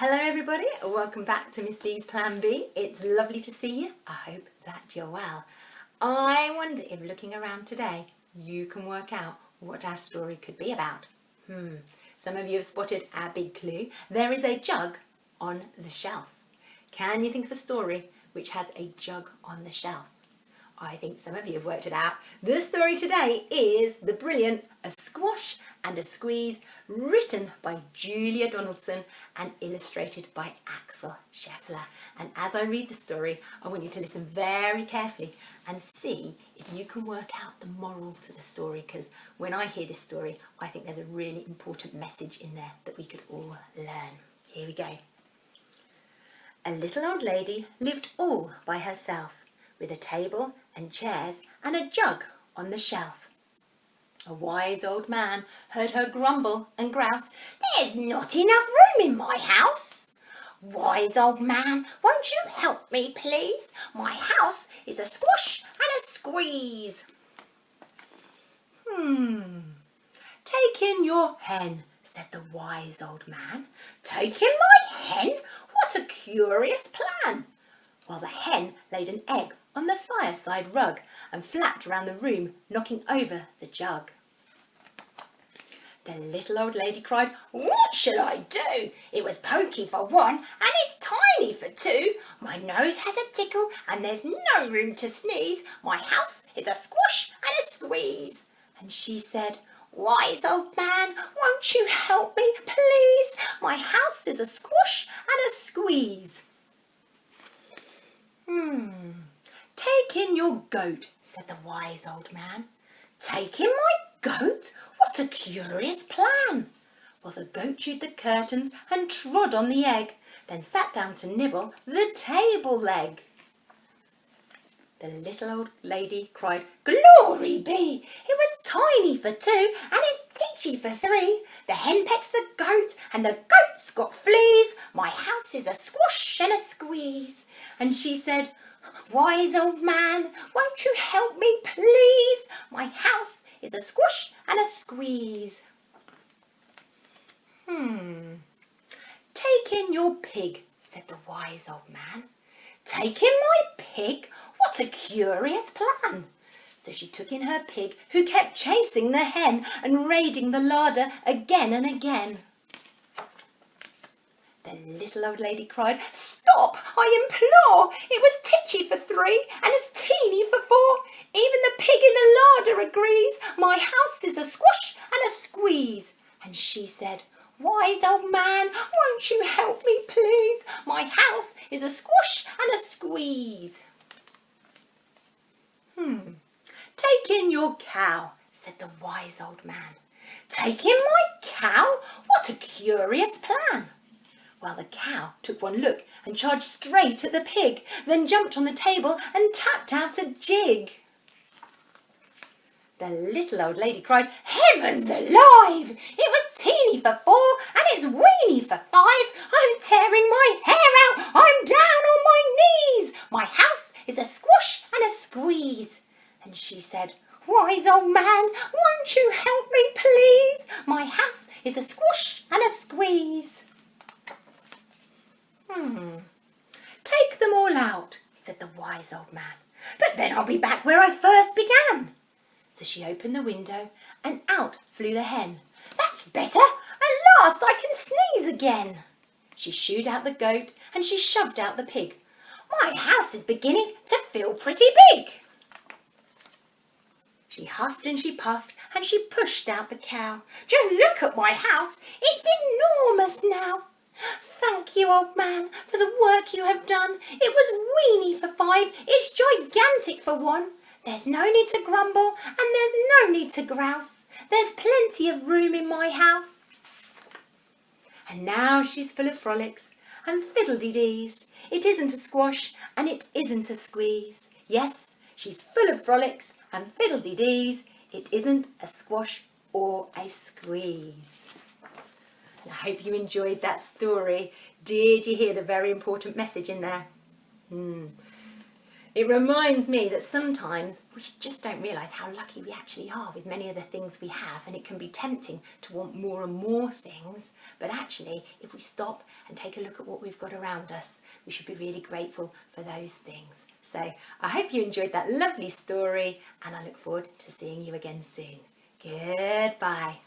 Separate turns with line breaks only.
Hello everybody, welcome back to Miss B's Plan B. It's lovely to see you. I hope that you're well. I wonder if looking around today you can work out what our story could be about. Some of you have spotted our big clue. There is a jug on the shelf. Can you think of a story which has a jug on the shelf? I think some of you have worked it out. The story today is the brilliant A Squash and a Squeeze, written by Julia Donaldson and illustrated by Axel Scheffler. And as I read the story, I want you to listen very carefully and see if you can work out the moral to the story, because when I hear this story, I think there's a really important message in there that we could all learn. Here we go. A little old lady lived all by herself, with a table and chairs and a jug on the shelf. A wise old man heard her grumble and grouse, "There's not enough room in my house. Wise old man, won't you help me, please? My house is a squash and a squeeze." "Take in your hen," said the wise old man. "Take in my hen? What a curious plan." While the hen laid an egg on the fireside rug and flapped around the room, knocking over the jug. The little old lady cried, "What shall I do? It was poky for one and it's tiny for two. My nose has a tickle and there's no room to sneeze. My house is a squash and a squeeze." And she said, "Wise old man, won't you help me, please? My house is a squash and a squeeze." "Take in your goat," said the wise old man. "Take in my goat? What a curious plan." Well, the goat chewed the curtains and trod on the egg, then sat down to nibble the table leg. The little old lady cried, "Glory be! It was tiny for two and it's teachy for three. The hen pecks the goat and the goat's got fleas. My house is a squash and a squeeze." And she said, "Wise old man, won't you help me, please? My house is a squash and a squeeze." "Take in your pig," said the wise old man. "Take in my pig? What a curious plan." So she took in her pig, who kept chasing the hen and raiding the larder again and again. The little old lady cried, "Stop, I implore! It was titchy for three and it's teeny for four. Even the pig in the larder agrees. My house is a squash and a squeeze." And she said, "Wise old man, won't you help me, please? My house is a squash and a squeeze." "Take in your cow," said the wise old man. "Take in my cow? What a curious plan." Well, the cow took one look and charged straight at the pig, then jumped on the table and tapped out a jig. The little old lady cried, "Heavens alive! It was teeny for four and it's weeny for five. I'm tearing my hair out. I'm down on my knees. My house is a squash and a squeeze." And she said, "Wise old man, won't you help me, please? My house is a squash and a squeeze." "Take them all out," said the wise old man. "But then I'll be back where I first began." So she opened the window and out flew the hen. "That's better. At last I can sneeze again." She shooed out the goat and she shoved out the pig. "My house is beginning to feel pretty big." She huffed and she puffed and she pushed out the cow. "Just look at my house. It's enormous now." "Thank you, old man, for the work you have done. It was weeny for five. It's gigantic for one. There's no need to grumble and there's no need to grouse. There's plenty of room in my house." And now she's full of frolics and fiddle-dee-dees. It isn't a squash and it isn't a squeeze. Yes, she's full of frolics and fiddle-dee-dees. It isn't a squash or a squeeze. I hope you enjoyed that story. Did you hear the very important message in there? It reminds me that sometimes we just don't realise how lucky we actually are with many of the things we have, and it can be tempting to want more and more things, but actually if we stop and take a look at what we've got around us, we should be really grateful for those things. So I hope you enjoyed that lovely story, and I look forward to seeing you again soon. Goodbye.